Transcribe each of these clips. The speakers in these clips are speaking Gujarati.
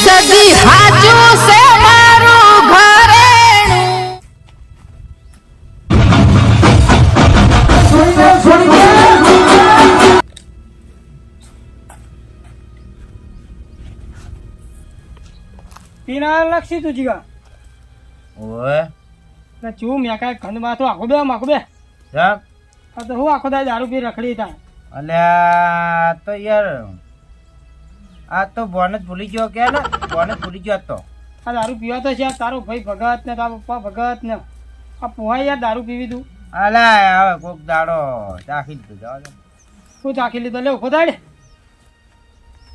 સદી હાચું સે મારું ઘરેણું પીના લક્ષી તું જીગા ઓય ના ચૂ મેં કાંઈ ખંડમાં તો આખો બે સાહેબ આ તો હું આખો દાય દારૂ પી રખડી થાય અલ્યા તો યાર આ તો બોનસ ભૂલી ગયો કે ને બોનસ ભૂલી ગયો તો આ દારૂ પીવા તો છે તારો ભાઈ ભગત ને તારો પપ્પા ભગત ને આ પોહાય યાર દારૂ પીવી તું અલ્યા હવે કોક દાડો ચાખી દીધું જવા દે શું ચાખી લીધો લે ઉભો થાય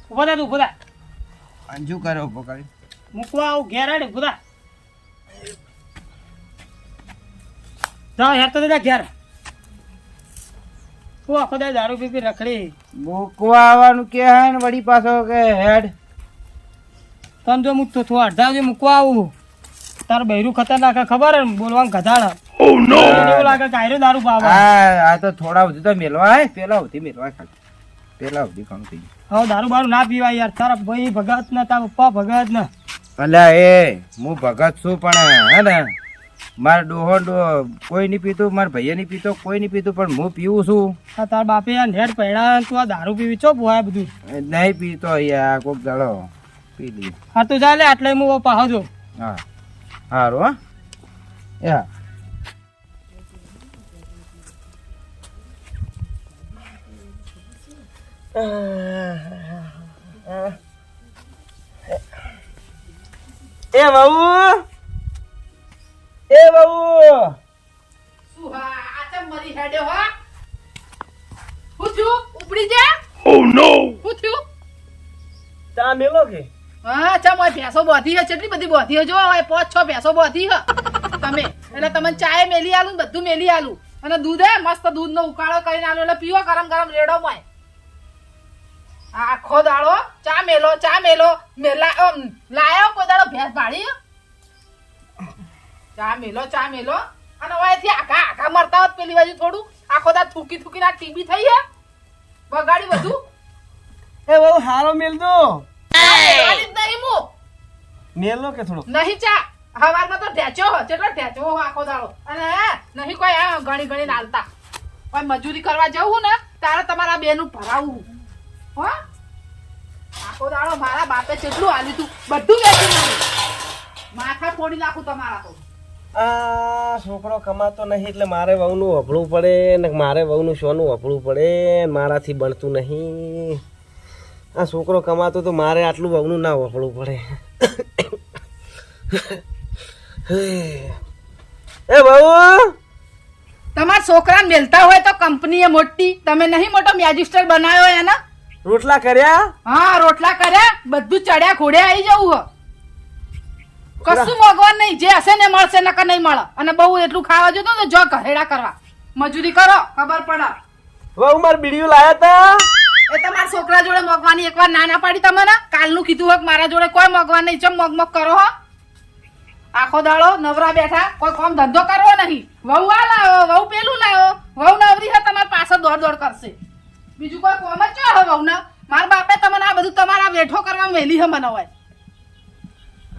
ઉભો થાય તું ઉભો થાય અંજુ કરે ઉભો કરી મૂકવા આવું ઘેર આડે ઉભો થાય જાઓ હેર તો દે ઘેર હું આખો દાય દારૂ પી પી રખડી મૂકવા આવવાનું કે હે ને વળી પાછો કે હેડ તને જો હું થોડા અડધા સુધી મૂકવા આવું તારું બૈરું ખતરનાક ખબર હે ને બોલવાનું ગધાડ એવું લાગે કે આયરો દારૂ પાવા આ તો થોડા સુધી તો મેલવા હે પેલા સુધી મેલવા ખાલી પેલા સુધી કામ થઈ ગયું હવે દારૂ બારૂ ના પીવાય યાર તારા ભાઈ ભગત ને તારા પપ્પા ભગત ને અલ્યા એ હું ભગત છું પણ હે ને મારા ડોહો કોઈ નહીં પીતું મારા ભાઈએ નહીં પીતો કોઈ નહીં પીતું પણ હું પીવું છું આ તારા બાપે યાર નેટ પડ્યા તું આ દારૂ પીવી ચો પોહાય બધું નહીં પીતો યાર કોક દાડો પી લી હા તું ચાલે આટલે હું પાહો જો હા સારું હા યા એ બાબુ એ બાબુ સુહા આ તો મરી હેડ્યો હો હું થયું ઉપડી જા હું થયું ચા મેલો કે હા ચમ ઓય ભેંસો બોધી હે કેટલી બધી બોધી હે જો ઓય 5-6 ભેંસો બોધી હે તમે એટલે તમને ચાય મેલી આલું ને બધું મેલી આલું અને દૂધ હે મસ્ત દૂધનો ઉકાળો કરીને આલો એટલે પીવો ગરમ ગરમ રેડો મોય આખો દાડો ચા મેલો મેલા લાયો કોઈ દાડો ભેંસ ભાડી ચા મેલો અને ઓયથી આખા મરતા હોત પેલી બાજુ થોડું આખો દાડ થૂકી ના ટીબી થઈ હે બગાડી બધું એ બહુ હારો મેલ દો નહીં મુ મેલો કે થોડો નહીં ચા હવારમાં તો ઢેચો હો કેટલો ઢેચો હો આખો દાડો અને નહીં કોઈ આ ગણી નાલતા કોઈ મજૂરી કરવા જવું ને તારે તમારા બેનું ભરાવું હો આખો દાડો મારા બાપે કેટલું આલ્યું તું બધું વેચી નાખ્યું માથા ફોડી નાખું તમારા તો આ છોકરો કમાતો નહીં એટલે મારે વહુનું વફળવું પડે ને મારે વહુનું શોનું વફળવું પડે મારાથી બનતું નહીં આ છોકરો કમાતો તો મારે આટલું વહુનું ના વફળવું પડે એ વહુ તમારા છોકરાને મેલતા હોય તો કંપની એ મોટી તમે નહીં મોટો મેજિસ્ટર બનાવ્યો એના રોટલા કર્યા હા રોટલા કર્યા બધું ચડ્યા ખોડે આવી જવું હો કશું મોગવાન નહીં જે હશે ને મળશે નકર નહીં મળે અને બહુ એટલું ખાવા જોતો તો જો ઘરેડા કરવા મજૂરી કરો ખબર પડે વહુ માર બીડીયું લાયા તા એ તમારા છોકરા જોડે મોગવાની એકવાર ના પાડી તમને કાલનું કીધું હોય મારા જોડે કોઈ મોગવા નહીં ચમ મોગ કરો હો આખો દાડો નવરા બેઠા કોઈ કામ ધંધો કરવો નહીં વહુ આ લાવો વહુ પેલું લાવો વહુ નવરી હે તમારા પાસે દોડ કરશે બીજું કોઈ કોમ જ હે વહુ ના મારા બાપે તમને આ બધું તમારા વેઠો કરવા મેલી હે મને હોય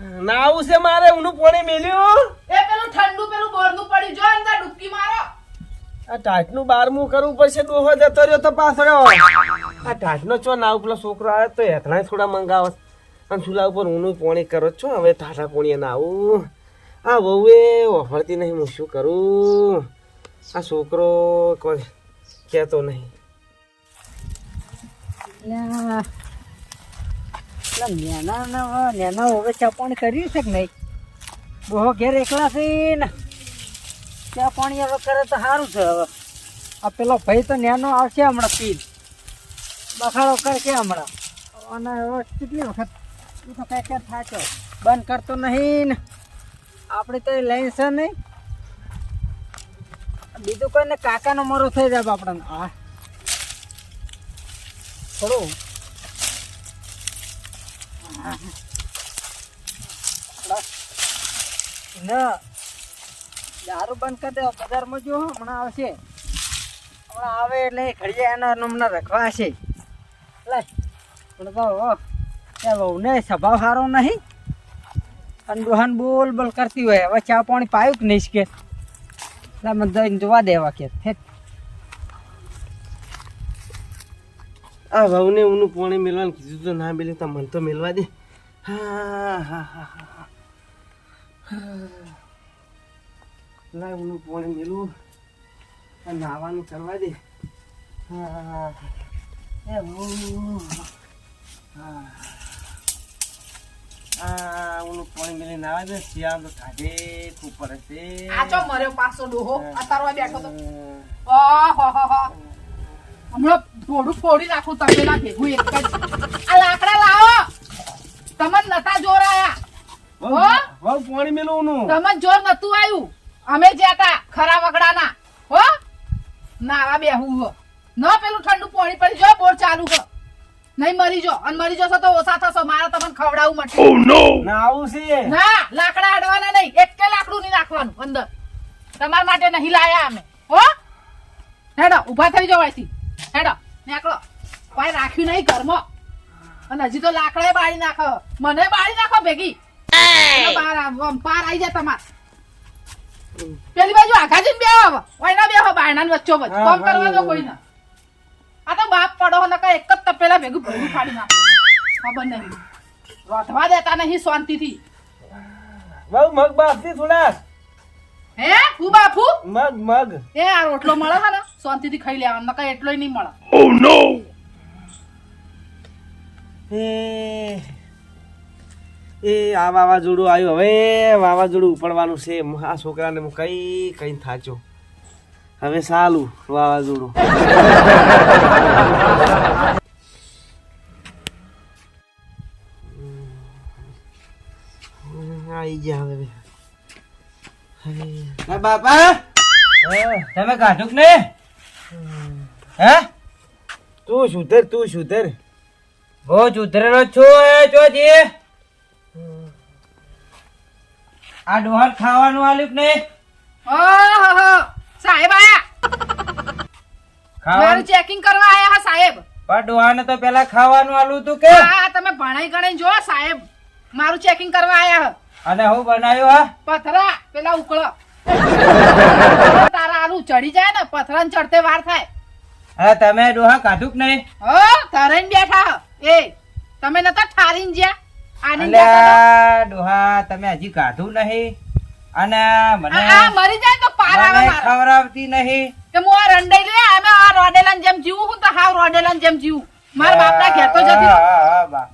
ના આવું છે મારે ઊનું પાણી મેલ્યું એ પેલું ઠંડુ પેલું બોરનું પડી જો અંદર ડૂબકી મારો આ ટાટનું બારમું કરવું પડશે ડોહો જતો રહ્યો તો પાછળ આ ટાટનો ચો ના પેલો છોકરો આવે તો હેતણા થોડા મંગાવે અને ચૂલા ઉપર ઊનું પાણી કરો છો હવે ટાટા પાણી ના આવું આ વહુએ વફરતી નહીં હું શું કરું આ છોકરો કોઈ કહેતો નહીં નેના હવે ચા પાણી કર્યું છે કે નહીં બહુ ઘેર એકલા છે ને ચા પાણી હવે કરે તો સારું છે હવે આ પેલો ભાઈ તો નેનો આવશે હમણાં પી બખાડો કરે કે હમણાં અને હવે કેટલી વખત તું તો કઈ કઈ થાચો બંધ કરતો નહીં ને આપણે તો લાઈન છે નહીં બીજું કોઈને કાકાનો મરો થઈ જાય આપણને હા થોડું ના દારૂ બંધ કરી દે બજારમાં જો હમણાં આવશે હમણાં આવે એટલે ઘડીએ એના નમના રખવા હશે એટલે પણ તો એ વહુને સ્વભાવ સારો નહીં અને ડોહાન બોલ બોલ કરતી હોય હવે ચા પાણી પાયું કે નહીં કે એટલે મને જઈને જોવા દેવા કે આ વહુને ઊનું પોણી મેળવાનું કીધું તો ના મેળ્યું તો મને તો મેળવા દે. હા હા હા હા લાય ઊનું પોણી મેળવું અને નાવાનું કરવા દે. હા એ વહુ આ ઊનું પોણી મેળવી નાવા દે. શિયાળ તો ઠાઠે ખૂબ પડે છે. આ ચો મર્યો પાછો ડોહો અતારવા બેઠો તો ઓહો હમણાં થોડું ફોડી નાખું તપેલા ભેગું એક જ. આ લાકડા લાવો તમને નતા જોર આયા વહુ પોણી મેળવું નું તમને જોર નતું આવ્યું અમે જ્યાં તા ખરા વગડાના હો નાવા બેહું હો ન પેલું ઠંડુ પાણી પડી જો બોર ચાલુ કર નહીં મરી જો અને મરી જશો તો ઓછા થશો મારે તમને ખવડાવવું મળશે. ના આવું છે ના લાકડા અડવાના નહીં એક કે લાકડું નહીં નાખવાનું અંદર તમારા માટે નહીં લાયા અમે હો હેડો ઊભા થઈ જાવ અહીંથી હેડો નીકળો કોઈ રાખ્યું નહીં ઘરમાં અને હજી તો લાકડા બાળી નાખો મને બાળી નાખો ભેગી પાર આવી જાય તમારે પેલી બાજુ આઘાજી બે ઓયના બે બાયણા વચ્ચો વચ્ચે કોમ કરવા દો કોઈ ના આ તો બાપ પડો ને એક જ તપેલા ભેગું ભેગું ફાડી નાખો ખબર નહીં રોધવા દેતા નહીં શાંતિથી વહુ મગ બાફતી થોડા હે ફૂ બાપુ મગ મગ એ આ રોટલો મળે છે ને શાંતિથી ખાઈ લેવાનો નકર એટલોય નહીં મળે. એ આ વાવાઝોડું આવ્યું હવે વાવાઝોડું ઉપડવાનું છે આ છોકરાને હું કઈ થાચો હવે સાલું વાવાઝોડું આવી ગયા હવે બાપા તમે કાઢું કે નહીં હે તું સુધર બહુ સુધરેલો છું એ ચોજી આ ડોહર ખાવાનું આલ્યું કે નહીં ઓહો સાહેબ આયા મારું ખાવાનું ચેકિંગ કરવા આયા હા સાહેબ. પણ ડોહાને તો પેલા ખાવાનું આલું તું કે હા તમે ભણાઈ ગણાઈ જો સાહેબ મારું ચેકિંગ કરવા આયા હા. અને હું બનાવ્યું હા પથરા પેલા ઉકળો તારા આલુ ચડી જાય ને પથરા ને ચડતે વાર થાય. અરે તમે ડોહા કાઢું કે નહીં હો ધરાઈને બેઠા હો. એ તમે નતા ઠારીને જ્યાં આની અલ્યા ડોહા તમે હજી કાઢું નહીં અને મને આ મરી જાય તો પાર આવે મને મારે ખવડાવતી નહીં કે હું આ રંડાઈ લે અમે આ રોડેલાની જેમ જીવું હું તો હાવ રોડેલાની જેમ જીવું મારા બાપના ઘેર તો જતી રહું. બા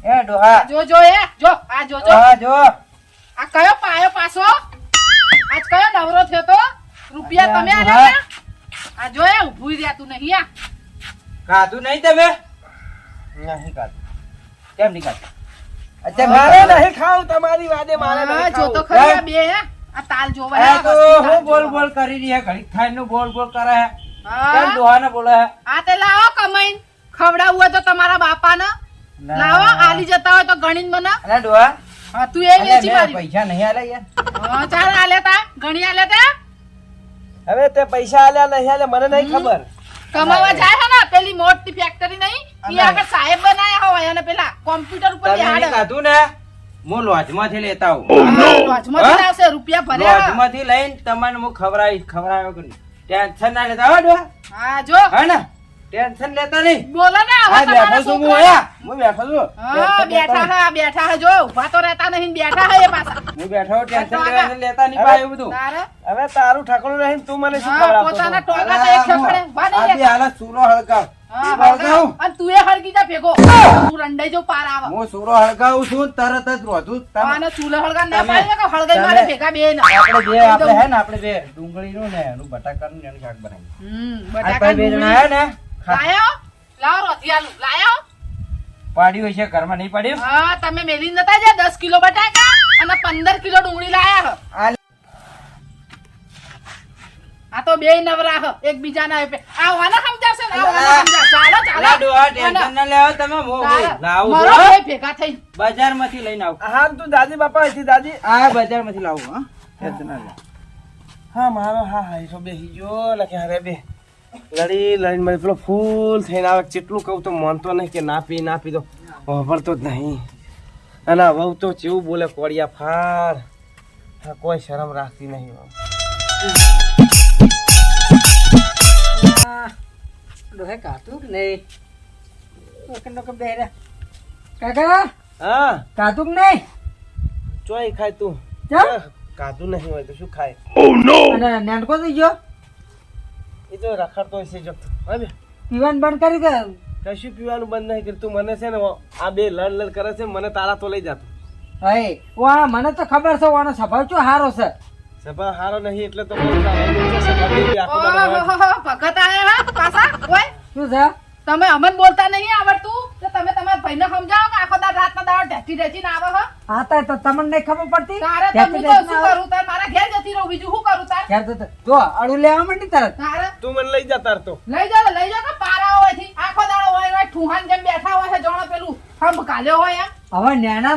એ ડોહા જો જો એ જો આ જો જો ડોહા જો આ કયો પાયો પાછો આજ કયો નવરો થયો તો રૂપિયા તમે આલ્યા હતા? આ જો એ ઊભું રહેતું નહીં આ કાઢું નહીં તમે નહીં કાઢું કેમ નહીં કાઢું મારે નહીં ખાવ તમારી વાદે મારે હા, નહીં જો તો ખાવું. ખરી આ બે આ તાલ જોવા આ તો હું બોલ બોલ કરી રહી હે ઘડીક થાય નું બોલ બોલ કરે હે કેમ ડોહાને બોલે હે આ તે લાવો કમાઈને ખવડાવવું હોય તો તમારા બાપાને લાવો આલી જતા હોય તો ગણીને મને અરે ડોહા હા તું એ અલ્યા, વેચી મેં મારી પૈસા નહીં આલે યાર હા ચાલ આલ્યા તા ગણી આલ્યા તા હવે તે પૈસા આલ્યા નહીં આલ્યા મને નહીં ખબર કમાવા જાય છે ને પેલી મોટી ફેક્ટરી નહીં ઈ આગળ સાહેબ બનાયા હોય અને પેલા કોમ્પ્યુટર ઉપર તમે નહીં બેહાડે કાઢું ને હું લોજમાંથી લેતા આવું લોજમાંથી આવશે રૂપિયા ભર્યા લોજમાંથી લઈને તમને હું ખવડાવ્યો કે નહીં ટેન્શન ના લેતા હો ડોહા હા જો હા ને ટેન્શન લેતા નહીં બોલો ને હવે આ તમારા બેઠો છું હું છોકરા અહીંયા હું બેઠો છું હા બેઠા હે જો ઉભા તો રહેતા નહીં બેઠા હે એ પાછા હું બેઠો ટેન્શન લેતા નહીં પાયું બધું તારે હવે તારું ઠાકણું નહીં તું મને શું હા, ખવડાવતો પોતાના હતો? ટોકા તો એક છકડે ઉભા નહીં આ બી રહેતા. હાલત સૂરો હળગાવ હા, હળગાવું અને તું એ હળગી જા ભેગો તું રંડાઈ જો પાર આવે હું સૂરો હળગાવું છું તરત જ રોધું તમે અને ચૂલે હળગા ના તમે- પાડી કે હળગાઈ મારે ભેગા બે ને આપણે હે ને આપણે બે ડુંગળીનું ને એનું બટાકાનું ને એનું શાક બનાવીએ આ બટાકા ભાઈ બે જણા હે ને લાયો લાવો રોધિયાલું લાયો પાડ્યું હશે ઘરમાં નહીં પાડ્યું હા તમે મેલી નતા જે 10 કિલો બટાકા અને 15 કિલો ડુંગળી લાયા હો. આ આ તો બે નવરા હો એકબીજાના આ વાના સમજાવશે ને આ વાના સમજાવ ચાલો ચાલો ડોહા ટેન્શન ના લેવો તમે હું લાવું મારો છું બે ભેગા થઈ બજારમાંથી લઈને આવું હા તું દાદી બાપા હતી દાદી આ બજારમાંથી લાવું હા ટેન્શન ના લે હા મારો હા હા તો બેસી ગયો લખે હારે બે લડી લડીને મને પેલો ફૂલ થઈને આવે કેટલું કહું તો માનતો નહીં કે ના પી દો વાપરતો જ નહીં. અને આ વહુ તો જેવું બોલે કોળિયા ફાર. હા, કોઈ શરમ રાખતી નહીં વહુ. ડોહે કાતું કે નહીં? નોકર નોકર બેહરા. કાકા હા, કાતું કે નહીં? ચોય ખાય તું? ચમ? કાધું નહીં હોય તો શું ખાય? અને નેનકો થઈ ગયો? એ તો રખડતો હશે જો. હા બે, પીવાનું બંધ કરી દે. કશું પીવાનું બંધ નહીં કર્યું. તું મને છે ને આ બે લડ કરે છે, મને તારા તો લઈ જાતો. હે વા મને તો ખબર છે વાનો સ્વભાવ ચો હારો છે. સભા હારો નહીં એટલે તો બહુ સભા બી આખો દાડો ઓહો, ભગત આયા હા પાછા ઓય શું છે? તમે અમન બોલતા નહીં આવડતું તો તમે તમારા ભાઈને સમજાવો કે આખો રાતના દાડો ઢેચી ને આવે હા તો તમને નહીં ખબર પડતી? તારે તો હું તો શું કરું તાર મારા ઘેર જતી રહું બીજું શું કરું તાર ઘેર તો જો અડું લેવા માંડી તરત. તારે તું મને લઈ જા તાર તો. લઈ જાઓ કે પારા હોય થી આખો દાડો હોય ઠુહાન જેમ બેઠા હોય છે જોણો પેલું હમ કાલ્યો હોય એમ હવે નેના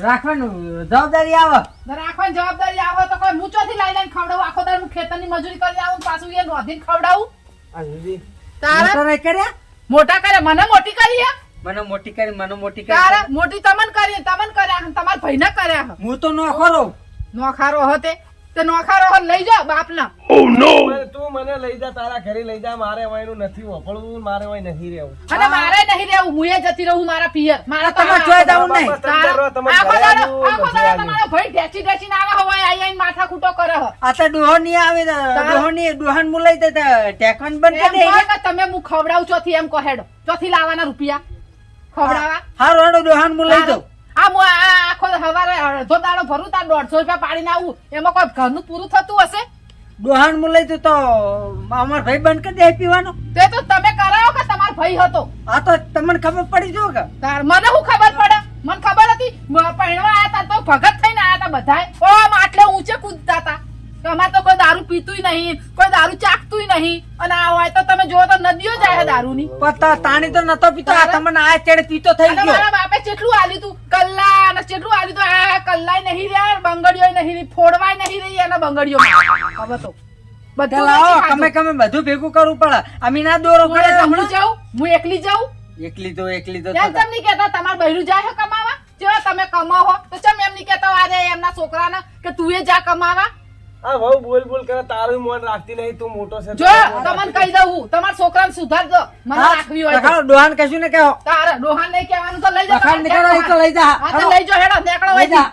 રાખવાનું જવાબદારી આવે. રાખવાની જવાબદારી આવે તો કોઈ મૂચોથી લઈને ખવડાવું આખો દાડો હું ખેતરની મજૂરી કરી આવું પાછું એ નોંધીને ખવડાવું આ દીદી તારે મોટો નહીં કર્યા? મોટા કરે મને મોટી કરી હે મને મોટી કરી મને મોટી તારે કરી. મોટી તમન કરી તમન કર્યા તમારા ભાઈને કર્યા હું તો નો ખરો. નોખારો હતે તે નોખારો હન લઈ જાઓ બાપના તું મને લઈ જા તારા ઘરે લઈ જા. મારે વયનું નથી વફળવું, મારે વય નહીં રહેવું. અને મારે નહીં રહેવું હું એ જતી રહું મારા પિયર મારા તમારે જોઈ જવું નહીં. તમારો ભાઈ ઢેચી આવે હોય આઈ માથા ખૂટો કરે હ આ તો ડોહો નહીં આવે ડોહન મુ લઈ દે ટેકવાન બંધ કરી એમ દે. કહો કે તમે હું ખવડાવું ચોથી એમ કહો હેડો ચોથી લાવવાના રૂપિયા ખવડાવા હારું હારું ડોહાન મુ લઈ દઉં. આખો હવારે અડધો દાડો ભરું તાર 150 રૂપિયા પાડીને આવું એમાં કોઈ ઘરનું પૂરું થતું હશે ડોહાન મુ લઈ દઉં તો અમાર ભાઈ બંધ કરી દે પીવાનો. તે તો તમે કરાવો કે તમારો ભાઈ હતો આ તો તમને ખબર પડી જો કે તાર મને શું ખબર પડે મને ખબર હતી પૈણવા આયા તા તો ભગત થઈને આયા તા બધાય ઓમ આટલે ઊંચે કૂદતા તા તમારે તો કોઈ દારૂ પીતુંય નહીં કોઈ દારૂ ચાખતુંય નહીં અને આ હોય તો તમે જોવો તો નદીઓ જાય દારૂની પતા તાણી તો નતો પીતો આ તમને આ ચેડે પીતો થઈ અને ગયો. મારા બાપે કેટલું આલ્યું તું કલ્લા અને કેટલું આલ્યું તું આ કલ્લાય નહીં રહ્યા બંગડીઓ નહીં રહી ફોડવાય નહીં રહી અને બંગડીઓ હવે તો બધું લાવો નથી કમે ખાધું. કમે બધું ભેગું કરવું પડે. અમી ના દોરો હું પડે એકલી તમને. જાઉં હું એકલી જાઉં એકલી તો એમ તેમ નહીં કહેતા તમારા બૈરું જાય છે કમાવા જો તમે કમાવો તો ચમ એમ નહીં કહેતા અરે એમના છોકરાને કે તું એ જા કમાવા આ વહુ બોલ બોલ કરે તારું મન રાખતી નહીં. તું મોટો છે જો તમને કહી દઉં હું તમારા છોકરાને સુધારજો મને રાખવી હોય તો. લખાડો ડોહાન કશું ને કહો. તારે ડોહાન નહીં કહેવાનું તો લઈ જા બખાડ નીકળો એ તો લઈ જા. હા તો લઈ જાઓ હેડો નીકળો લઈ અહીંથી. જા.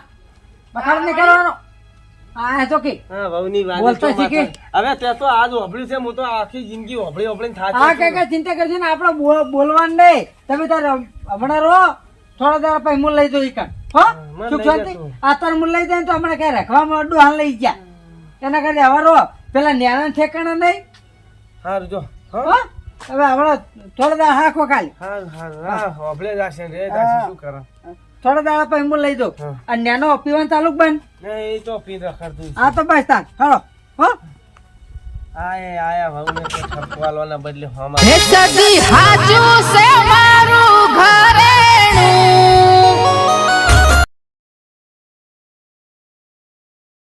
બખાડ નીકળવાનો. આ તો કે હા વહુની વાત બોલતો તો શીખે. હવે તે તો આજ હોભળ્યું છે. હું તો આખી જિંદગી હોભળી થાકી હા છું. કાકા ચિંતા કરજો ને આપણે બોલવાનું નહીં. તમે તાર હમણાં રહો થોડા દાડા પછી હું લઈ જઉં ઈકન. હો મને સુખ લઈ શાંતિ. જતો. આ તાર હું લઈ જાય તો હમણાં ક્યાં રાખવામાં ડોહાન લઈ ગયા એના કરતા હવે રહો પેલા ન્યાના ઠેકાણા નહીં. હારું જો હો હવે હમણાં થોડા દાડા હાખો ખાલી હા હોભળે જશે રે દાસી શું કરે. થોડા દાડા પછી હું લઈ દઉં. હા. અને ન્યાનો પીવાનું ચાલુ બંધ. એ તો પી રખડતું છે. આ તો બસ તાન હળો હો આયા વહુને તો ઠપકો આલવાના બદલે હમાર હે સદી હાચું છે મારું